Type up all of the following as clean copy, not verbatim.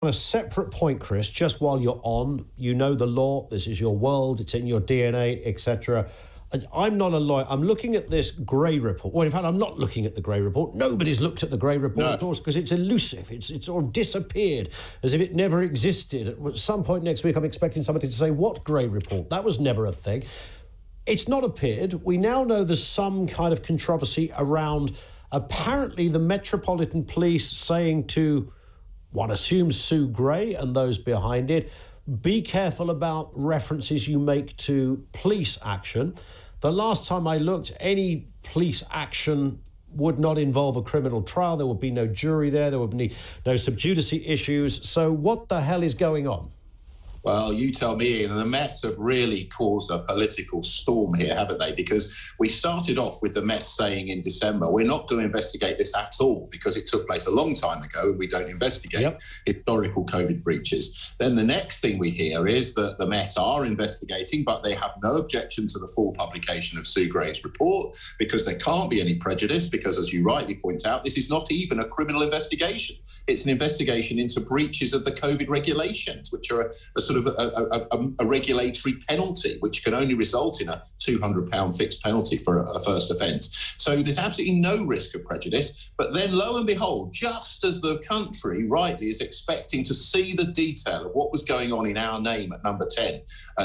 On a separate point, Chris, just while you're on, you know the law, this is your world, it's in your DNA, etc. I'm not a lawyer. I'm looking at this Gray report. Well, in fact, I'm not looking at the Gray report. Nobody's looked at the Gray report, of course, because it's elusive. It's sort of disappeared as if it never existed. At some point next week, I'm expecting somebody to say, what Gray report? That was never a thing. It's not appeared. We now know there's some kind of controversy around apparently the Metropolitan Police saying to, one assumes Sue Gray and those behind it, be careful about references you make to police action. The last time I looked, any police action would not involve a criminal trial. There would be no jury there would be no sub judice issues. So what the hell is going on? Well, you tell me, and the Met have really caused a political storm here, haven't they? Because we started off with the Met saying in December, we're not going to investigate this at all because it took place a long time ago and we don't investigate historical COVID breaches. Then the next thing we hear is that the Met are investigating, but they have no objection to the full publication of Sue Gray's report because there can't be any prejudice because, as you rightly point out, this is not even a criminal investigation. It's an investigation into breaches of the COVID regulations, which are a sort of a regulatory penalty, which can only result in a £200 fixed penalty for a first offence. So there's absolutely no risk of prejudice. But then, lo and behold, just as the country rightly is expecting to see the detail of what was going on in our name at number 10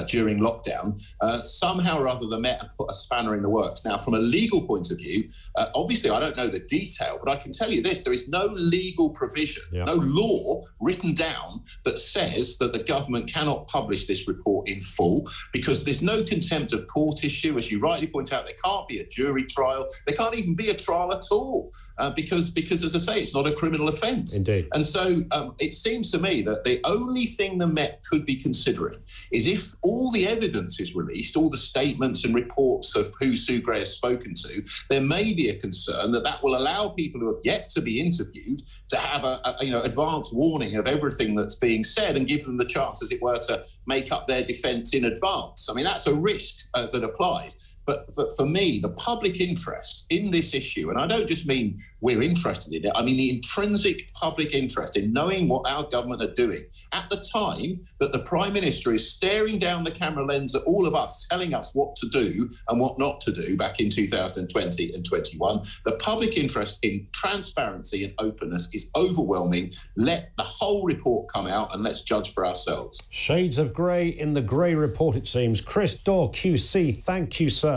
during lockdown, somehow or other the Met have put a spanner in the works. Now, from a legal point of view, obviously I don't know the detail, but I can tell you this, there is no legal provision, no law written down that says that the government cannot publish this report in full because there's no contempt of court issue. As you rightly point out, there can't be a jury trial. There can't even be a trial at all because, as I say, it's not a criminal offence. Indeed. And so it seems to me that the only thing the Met could be considering is if all the evidence is released, all the statements and reports of who Sue Gray has spoken to, there may be a concern that that will allow people who have yet to be interviewed to have a advance warning of everything that's being said and give them the chance, as it were, to make up their defence in advance. I mean, that's a risk that applies. But for me, the public interest in this issue, and I don't just mean we're interested in it, I mean the intrinsic public interest in knowing what our government are doing at the time that the Prime Minister is staring down the camera lens at all of us, telling us what to do and what not to do back in 2020 and 21. The public interest in transparency and openness is overwhelming. Let the whole report come out and let's judge for ourselves. Shades of grey in the Gray report, it seems. Chris Daw QC, thank you, sir.